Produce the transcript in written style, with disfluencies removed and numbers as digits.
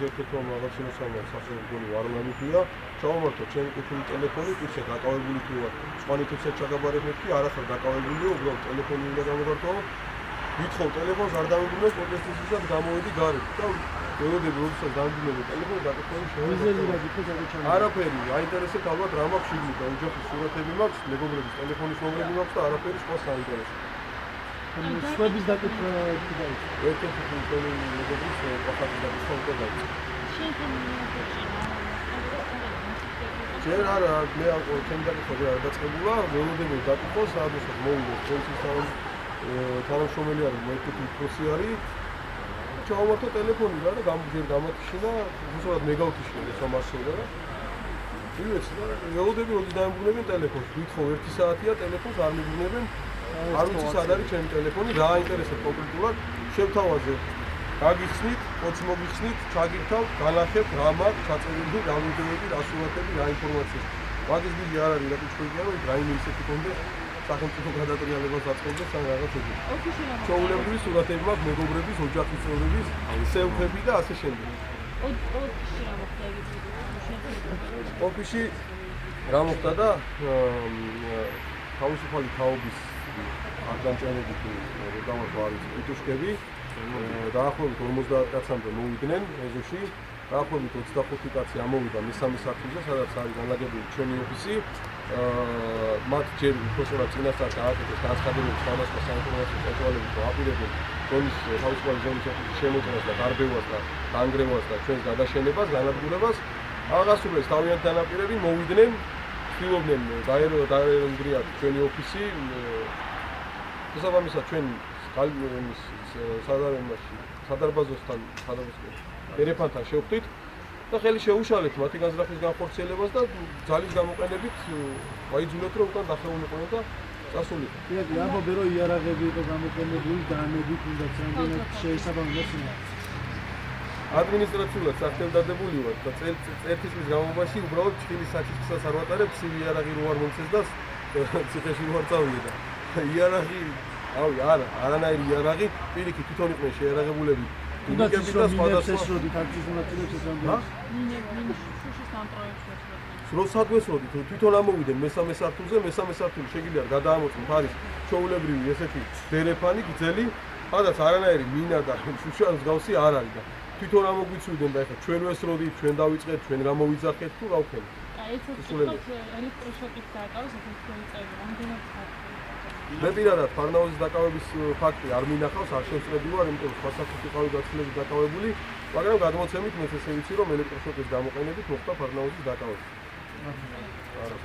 გიზერდეთ რომ რაღაცინო სამას სახელმწიფო არ მამიფია ჩავამართო ჩემი კუთვნილი ტელეფონი ისე დაკავებული თუ სპანითებსაც ჩაგაბარებთ კი არახარ დაკავებულიო უბრალოდ ტელეფონი უნდა გამოვართო ვითხოვ ტელეფონს არ დამიბრუნებს პროტესტისისად გამოვედი გარეთ და ველოდები როდესაც დამიბრუნებდი ტელეფონი დაკავებული შევა არაფერი აინტერესებს ალბათ რა მაქვს შიგნით და ოჯახის სურათები მაქვს მეგობრების ტელეფონის ნომრები მაქვს და არაფერი სხვა საინტერესო სხვების დაკითხვა ერთ-ერთი ტელეფონი მეგობრის ყახარის დაკითხვა უკვე დაიწყო ჯერ არა მე ჩემი დაკითხვა არ დაწყებულა ველოდები დაკითხვა სადღაც მოვიდეს პოლიციის თანამშრომელი არის მოეთქი პროსი არის ჩავამართო ტელეფონი რა და გამგზერ გამათიშინა უბრალოდ მე გავთიშინე სამასეულო და ივეცი და ველოდები როდის დაემბრუნებენ ტელეფონს ვითხოვ 1 საათია ტელეფონს არ მიბრუნებენ არ ვიცი სად არის ჩემი ტელეფონი რა აინტერესებს კონკრეტულად შევთავაზე გაგიხსნით კოც მოგიხსნით ჩაგირთავ განახებთ რა მაქვს ჩაწერილი რა ვიდეოები რა სურათები რა ინფორმაცია მაგის დიდი არ არის რა კუჩქოია რომ რაიმე ისეთი კონდეს სახელმწიფო გადატრიალებას აწყობდეს ან რაღაც ეგეთი. ჩაულებრივი სურათები მაქვს მეგობრების, ოჯახის წევრების, სელფები და ასე შემდეგ. ოფისში რა მოხდა ეგეთი? ოფისში რა მოხდა და თავისუფალი თაობის აღგანჭერებით დავარქვა არის პიტუშკები დაახლოებით 50 კაცამდე მოვიდნენ ეზოში დაახლოებით 25 კაცი ამოვიდა მესამე სართულზე სადაც არის განლაგებული ჩვენი ოფისი მათ ჯერ უბრალოდ წინასწარ გააკეთეს განცხადებები სხვადასხვა საინფორმაციო საშუალებებით აპირებენ ზონის თავისუფალი ზონის ოფისის შემოწმებას და გარბევას და განგრევას და ჩვენს გადაშენებას განადგურებას აღასრულეს თავიანთი განაპირები მოვიდნენ ცდილობდნენ დაეროვნებიათ ჩვენი ოფისი შესაბამისად ჩვენ სადარბაზოსთან ერეფანთან შევხვდით და ხელი შეუშალეთ მათი განზრახის განხორციელებას და ძალის გამოყენებით ვაიძულეთ რომ უკან დახეულიყო და წასულიყო. კი, ამბობენ რომ იარაღები იყო გამოყენებული განებით უნდა რამდენად შეესაბამება ადმინისტრაციულად სახელმდადებული ვარ და წელიწადის განმავლობაში უბრალოდ ჩხილის საჩისქსაც არ ვატარებ, ცივი იარაღი რო არ მომცეს და ციხეში რო არ წავიდე. იარაღი, არა, არანაირი იარაღი, პირიქით თვითონ იყვნენ შეიარაღებულები. ინგლისის და სხვადასხვა თაქციის მონაწილეებს ესამბლეას. შუშის ამ პროექტს როდესადვესოდით თვითონ ამოვიდნენ მესამე სართულზე, მესამე სართული შეგიძლიათ გადაამოწმოთ არის ჩაულებრივი ესეთი დერეფანი, გრძელი, სადაც არანაირი მინა და შუშა მსგავსი არ არის და თვითონ ამოგვიცვიდნენ და ეხლა ჩვენ ვესროდით, ჩვენ დავიწყეთ, ჩვენ რა მოვიძახეთ თუ რა ვქნით. აი ეს ელექტროშოკით დააკავეს ესეთი წევრი, რამდენად მე პირადად ფარნაოზის დაკავების ფაქტი არ მინახავს, არ შევსწრები ვარ, იმიტომ რომ სხვა საფრთხე ყავი გაცილებით დაკავებული, მაგრამ გადმოცემით მეც ესე ვიცი, რომ ელექტროშოკის გამოყენებით მოხდა ფარნაოზის დაკავება. არა.